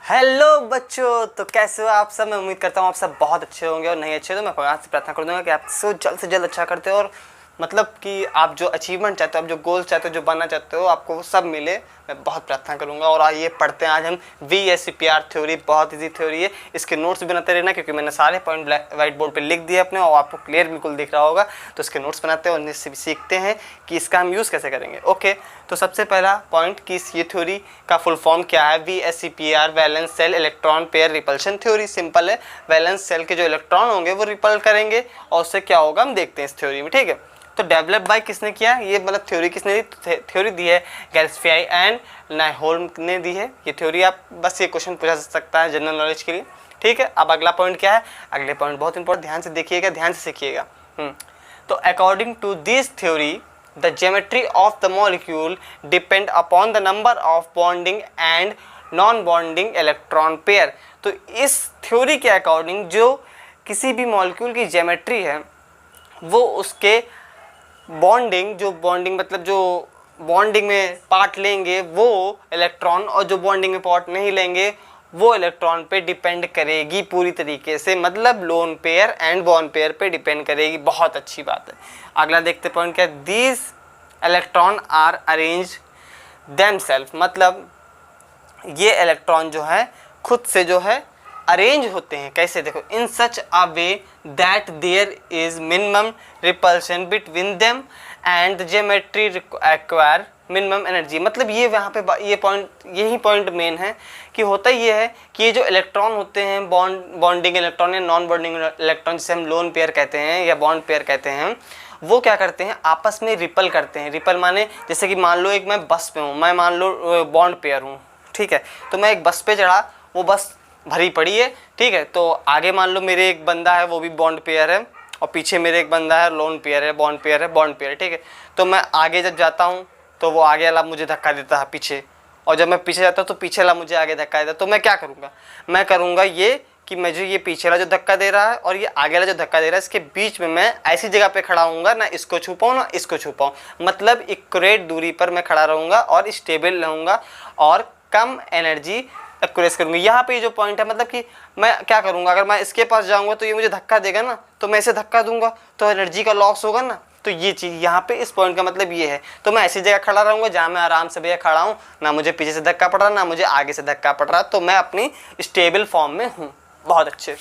Hello बच्चों, तो कैसे हो आप सब। मैं उम्मीद करता हूँ आप सब बहुत अच्छे होंगे और नहीं अच्छे तो मैं भगवान से प्रार्थना कर दूंगा कि आप जल्द से जल्द अच्छा करते हो और मतलब कि आप जो अचीवमेंट चाहते हो, आप जो गोल्स चाहते हो, जो बनना चाहते हो, आपको वो सब मिले। मैं बहुत प्रार्थना करूंगा। और आइए पढ़ते हैं आज हम VSEPR थ्योरी। बहुत इजी थ्योरी है, इसके नोट्स बनाते रहना क्योंकि मैंने सारे पॉइंट व्हाइट बोर्ड पे लिख दिए अपने और आपको क्लियर बिल्कुल दिख रहा होगा। तो इसके नोट्स बनाते हैं और इनसे भी सीखते हैं कि इसका हम यूज़ कैसे करेंगे। ओके, तो सबसे पहला पॉइंट कि ये थ्योरी का फुल फॉर्म क्या है। VSEPR valence shell electron pair repulsion theory. Simple है, वैलेंस सेल के जो इलेक्ट्रॉन होंगे वो रिपल करेंगे और उससे क्या होगा हम देखते हैं इस थ्योरी में। ठीक है, तो डेवलप बाय किसने किया, ये मतलब थ्योरी किसने दी। थ्योरी दी है गैल्सफाई एंड नाइहोल्म ने दी है ये थ्योरी। आप बस ये क्वेश्चन पूछा जा सकता है जनरल नॉलेज के लिए। ठीक है, अब अगला पॉइंट क्या है। अगले पॉइंट बहुत इंपॉर्टेंट, ध्यान से देखिएगा, ध्यान से सीखिएगा। तो according to this theory the geometry of the molecule depend upon the number of bonding and non bonding electron pair. तो इस थ्योरी के अकॉर्डिंग जो किसी भी मॉलिक्यूल की ज्योमेट्री है वो उसके बॉन्डिंग, जो बॉन्डिंग मतलब जो बॉन्डिंग में पार्ट लेंगे वो इलेक्ट्रॉन, और जो बॉन्डिंग में पार्ट नहीं लेंगे वो इलेक्ट्रॉन पे डिपेंड करेगी पूरी तरीके से। मतलब loan pair and bond pair पे डिपेंड करेगी। बहुत अच्छी बात है। अगला देखते पॉइंट क्या है। These electron are arrange themselves, मतलब ये इलेक्ट्रॉन जो है खुद से जो है अरेंज होते हैं। कैसे, देखो, in such a way that there is minimum repulsion between them and the geometry acquire minimum energy. मतलब ये वहाँ पे ये पॉइंट, यही पॉइंट मेन है कि होता ये है कि ये जो इलेक्ट्रॉन होते हैं बॉन्डिंग इलेक्ट्रॉन या नॉन बॉन्डिंग इलेक्ट्रॉन, जिसे हम लोन पेयर कहते हैं या बॉन्ड पेयर कहते हैं, वो क्या करते हैं आपस में रिपल करते हैं। रिपल माने जैसे कि मान लो एक मैं बस पे हूँ, मैं मान लो बॉन्ड पेयर हूँ। ठीक है, तो मैं एक बस पे चढ़ा, वो बस भरी पड़ी है। ठीक है, तो आगे मान लो मेरे एक बंदा है वो भी बॉन्ड पेयर है और पीछे मेरे एक बंदा है लोन पेयर है, बॉन्ड पेयर है, बॉन्ड पेयर। ठीक है, तो मैं आगे जब जाता हूँ तो वो आगे वाला मुझे धक्का देता है पीछे, और जब मैं पीछे जाता हूँ तो पीछे वाला मुझे आगे धक्का देता है। तो मैं क्या करूँगा, मैं करूँगा ये कि मुझे ये पीछे वाला जो धक्का दे रहा है और ये आगे वाला जो धक्का दे रहा है, इसके बीच में मैं ऐसी जगह पे खड़ा होऊंगा, ना इसको छू पाऊँ ना इसको छू पाऊँ। मतलब इक्वरेट दूरी पर मैं खड़ा रहूँगा और स्टेबल रहूँगा और कम एनर्जी एक्यूरेस करूँगी। यहाँ पे जो पॉइंट है, मतलब कि मैं क्या करूँगा, अगर मैं इसके पास जाऊँगा तो ये मुझे धक्का देगा ना, तो मैं इसे धक्का दूंगा तो एनर्जी का लॉस होगा ना। तो ये चीज़ यहाँ पे इस पॉइंट का मतलब ये है। तो मैं ऐसी जगह खड़ा रहूँगा जहाँ मैं आराम से भैया खड़ा हूँ, ना मुझे पीछे से धक्का पड़ रहा ना मुझे आगे से धक्का पड़ रहा, तो मैं अपनी स्टेबल फॉर्म में हूँ। बहुत अच्छे।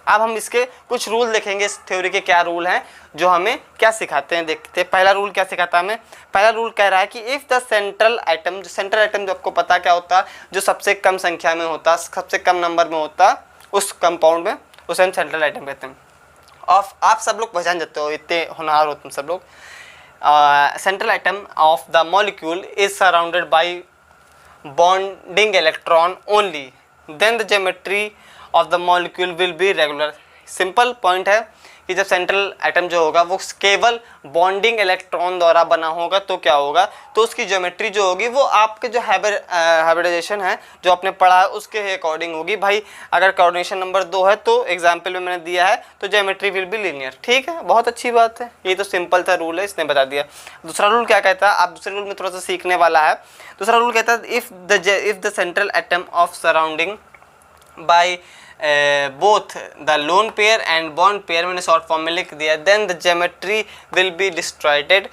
अब हम इसके कुछ रूल देखेंगे, इस थ्योरी के क्या रूल हैं जो हमें क्या सिखाते हैं। देखते हैं पहला रूल क्या सिखाता है हमें। पहला रूल कह रहा है कि इफ़ द सेंट्रल एटम, जो सेंट्रल एटम जो आपको पता क्या होता है, जो सबसे कम संख्या में होता, सबसे कम नंबर में होता उस कंपाउंड में, उसे हम सेंट्रल एटम कहते हैं। ऑफ आप सब लोग पहचान जाते हो, इतने होनहार हो तुम सब लोग। Central atom of the molecule is surrounded by bonding electron only, then the geometry of the molecule will be regular. Simple point है कि जब सेंट्रल एटम जो होगा वो केवल बॉन्डिंग इलेक्ट्रॉन द्वारा बना होगा तो क्या होगा, तो उसकी ज्योमेट्री जो होगी वो आपके जो हाइब्रिडाइजेशन है जो आपने पढ़ा है उसके अकॉर्डिंग होगी। भाई अगर कोऑर्डिनेशन नंबर 2 है तो एग्जाम्पल में मैंने दिया है तो ज्योमेट्री विल बी लीनियर। ठीक है, बहुत अच्छी बात है, ये तो सिंपल सा रूल है, इसने बता दिया। दूसरा रूल क्या कहता है, आप दूसरे रूल में थोड़ा सा सीखने वाला है। दूसरा रूल कहता है if the central atom of surrounding by both the lone pair and bond pair, मैंने शॉर्ट फॉर्म में लिख दिया, then the geometry will be destroyed.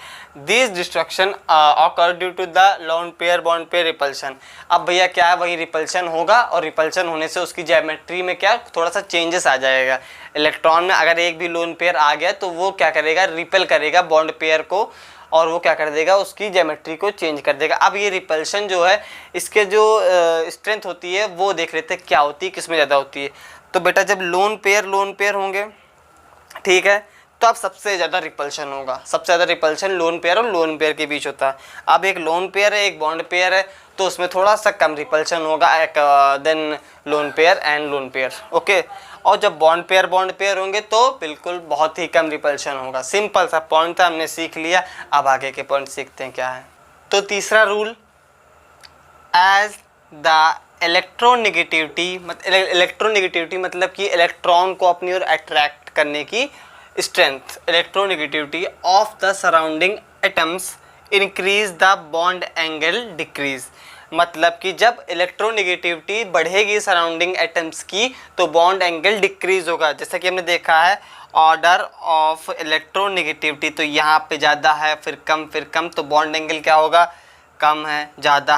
These destruction occur due to the lone pair bond pair repulsion. अब भैया क्या है, वही repulsion होगा और रिपल्शन होने से उसकी ज्योमेट्री में क्या थोड़ा सा चेंजेस आ जाएगा। इलेक्ट्रॉन में अगर एक भी लोन पेयर आ गया तो वो क्या करेगा, रिपेल करेगा बॉन्ड पेयर को और वो क्या कर देगा, उसकी ज्योमेट्री को चेंज कर देगा। अब ये रिपल्शन जो है इसके जो स्ट्रेंथ होती है वो देख लेते हैं क्या होती है, किसमें ज़्यादा होती है। तो बेटा जब लोन पेयर होंगे, ठीक है, तो अब सबसे ज़्यादा रिपल्शन होगा। सबसे ज़्यादा रिपल्शन लोन पेयर और लोन पेयर के बीच होता है। अब एक लोन पेयर है एक बॉन्ड पेयर है तो उसमें थोड़ा सा कम रिपल्शन होगा then lone pair and lone pair. Okay, और जब बॉन्ड पेयर होंगे तो बिल्कुल बहुत ही कम रिपल्शन होगा। सिंपल सा पॉइंट था, हमने सीख लिया। अब आगे के पॉइंट सीखते हैं क्या है। तो तीसरा रूल, एज द इलेक्ट्रोनेगेटिविटी मतलब कि इलेक्ट्रॉन को अपनी ओर अट्रैक्ट करने की strength, electronegativity of the surrounding atoms increase the bond angle decrease. मतलब कि जब इलेक्ट्रोनेगेटिविटी बढ़ेगी सराउंडिंग एटम्स की तो बॉन्ड एंगल डिक्रीज होगा। जैसा कि हमने देखा है ऑर्डर ऑफ इलेक्ट्रोनेगेटिविटी, तो यहाँ पे ज़्यादा है फिर कम, तो बॉन्ड एंगल क्या होगा, कम है, ज़्यादा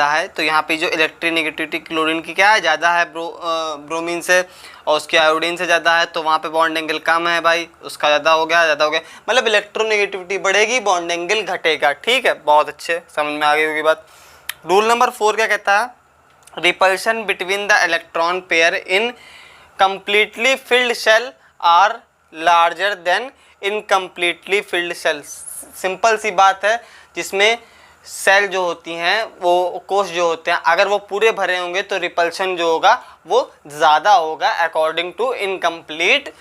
है। तो यहाँ पे जो इलेक्ट्रोनेगेटिविटी क्लोरीन की क्या है, ज़्यादा है ब्रोमीन से, और उसके आयोडीन से ज़्यादा है, तो वहाँ पे बॉन्ड एंगल कम है भाई, उसका ज़्यादा हो गया। मतलब इलेक्ट्रोनेगेटिविटी बढ़ेगी, बॉन्ड एंगल घटेगा। ठीक है, बहुत अच्छे, समझ में आ गई होगी बात। रूल नंबर 4 क्या कहता है, repulsion between the electron pair in completely filled shell are larger than incompletely filled shell. Simple सी बात है, जिसमें सेल जो होती हैं, वो कोश जो होते हैं, अगर वो पूरे भरे होंगे तो रिपल्शन जो होगा वो ज़्यादा होगा according to incomplete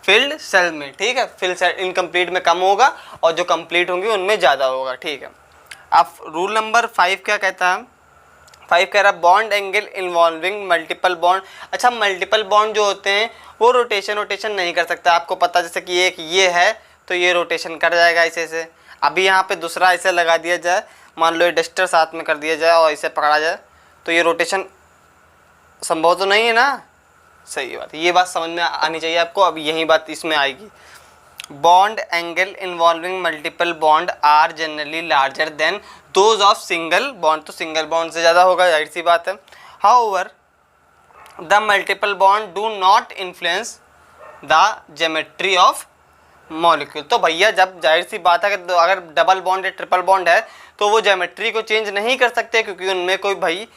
filled cell में। ठीक है, फिल्ड सेल इनकम्प्लीट में कम होगा और जो कंप्लीट होंगे उनमें ज़्यादा होगा। ठीक है, अब रूल नंबर 5 क्या कहता है, 5 कह रहा है bond angle involving multiple bond. अच्छा, मल्टीपल बॉन्ड जो होते हैं वो रोटेशन नहीं कर सकता, आपको पता, जैसे कि एक ये है तो ये रोटेशन कर जाएगा ऐसे से। अभी यहाँ पे दूसरा ऐसे लगा दिया जाए, मान लो ये डस्टर साथ में कर दिया जाए और इसे पकड़ा जाए, तो ये रोटेशन संभव तो नहीं है ना। सही बात, ये बात समझ में आनी चाहिए आपको। अब यही बात इसमें आएगी, bond angle involving multiple bond are generally larger than those of single bond, तो सिंगल बॉन्ड से ज़्यादा होगा, जाहिर सी बात है। However the multiple bond do not influence the geometry of molecule. तो भैया जब जाहिर सी बात है कि अगर डबल बॉन्ड या ट्रिपल बॉन्ड है तो वो ज्योमेट्री को चेंज नहीं कर सकते, क्योंकि उनमें कोई भाई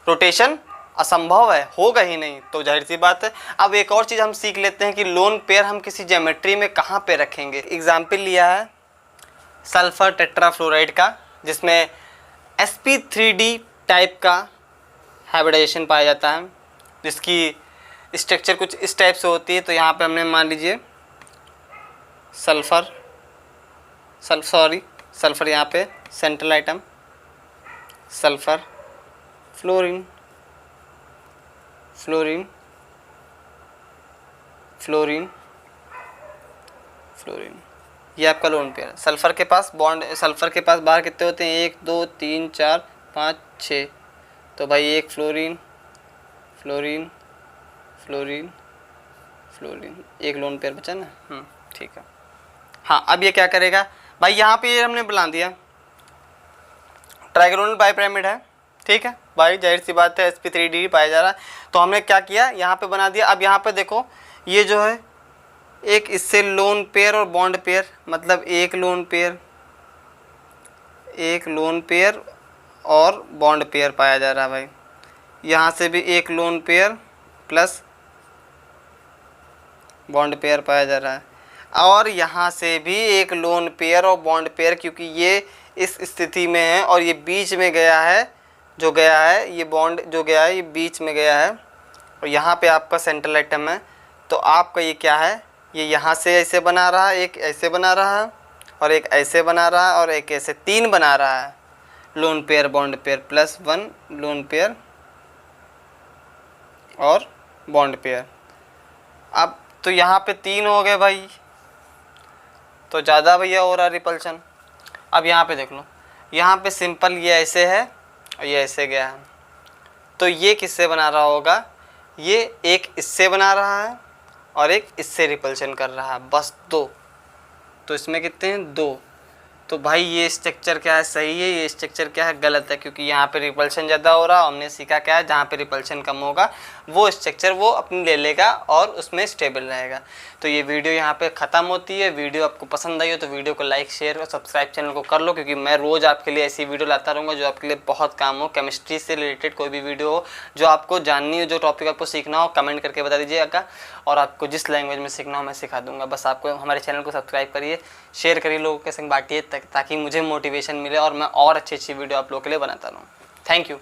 रोटेशन असंभव है, होगा ही नहीं, तो जाहिर सी बात है। अब एक और चीज़ हम सीख लेते हैं कि लोन पेयर हम किसी ज्योमेट्री में कहाँ पे रखेंगे। एग्जाम्पल लिया है सल्फर टेट्राफ्लोराइड का, जिसमें sp3d टाइप का हाइब्रिडाइजेशन पाया जाता है, जिसकी स्ट्रक्चर कुछ इस टाइप से होती है। तो यहाँ पे हमने मान लीजिए सल्फर यहाँ पे सेंट्रल आइटम, सल्फर फ्लोरीन, ये आपका लोन पेयर है। सल्फर के पास बाहर कितने होते हैं, 1 2 3 4 5 6, तो भाई एक फ्लोरीन, एक लोन पेयर बचा ना। ठीक है। हाँ, अब ये क्या करेगा भाई, यहाँ पे ये हमने बना दिया ट्राइगोनल बाइपिरामिड है। ठीक है भाई, जाहिर सी बात है sp3d पाया जा रहा है, तो हमने क्या किया, यहाँ पे बना दिया। अब यहाँ पे देखो, ये जो है एक इससे लोन पेयर और बॉन्ड पेयर, मतलब एक लोन पेयर और बॉन्ड पेयर पाया जा रहा है भाई। यहाँ से भी एक lone pair plus bond pair पाया जा रहा है, और यहाँ से भी एक लोन पेयर और बॉन्ड पेयर, क्योंकि ये इस स्थिति में है और ये बीच में गया है, ये बॉन्ड जो गया है ये बीच में गया है, और यहाँ पे आपका सेंट्रल आइटम है। तो आपका ये क्या है, ये यहाँ से ऐसे बना रहा है, एक ऐसे बना रहा है, और एक ऐसे बना रहा है, और एक ऐसे, 3 बना रहा है, lone pair bond pair plus 1 lone pair और बॉन्ड पेयर। अब तो यहाँ पे 3 हो गए भाई, तो ज़्यादा भैया हो रहा रिपल्शन। अब यहाँ पे देख लो, यहाँ पे सिंपल ये ऐसे है और ये ऐसे गया है, तो ये किससे बना रहा होगा, ये एक इससे बना रहा है और एक इससे रिपल्शन कर रहा है, बस 2, तो इसमें कितने हैं, 2। तो भाई ये स्ट्रक्चर क्या है, सही है, ये स्ट्रक्चर क्या है, गलत है, क्योंकि यहाँ पे रिपल्शन ज़्यादा हो रहा है। हमने सीखा क्या है, जहाँ पे रिपल्शन कम होगा वो स्ट्रक्चर वो अपनी ले लेगा और उसमें स्टेबल रहेगा। तो ये वीडियो यहाँ पे ख़त्म होती है। वीडियो आपको पसंद आई हो तो वीडियो को लाइक, शेयर और सब्सक्राइब चैनल को कर लो, क्योंकि मैं रोज़ आपके लिए ऐसी वीडियो लाता रहूँगा जो आपके लिए बहुत काम हो। केमिस्ट्री से रिलेटेड कोई भी वीडियो हो जो आपको जाननी हो, जो टॉपिक आपको सीखना हो, कमेंट करके बता दीजिएगा, और आपको जिस लैंग्वेज में सीखना हो मैं सिखा दूँगा। बस आपको हमारे चैनल को सब्सक्राइब करिए, शेयर करिए, लोगों के संग बांटिए, ताकि मुझे मोटिवेशन मिले और मैं और अच्छी वीडियो आप लोगों के लिए बनाता रहूँ। Thank you.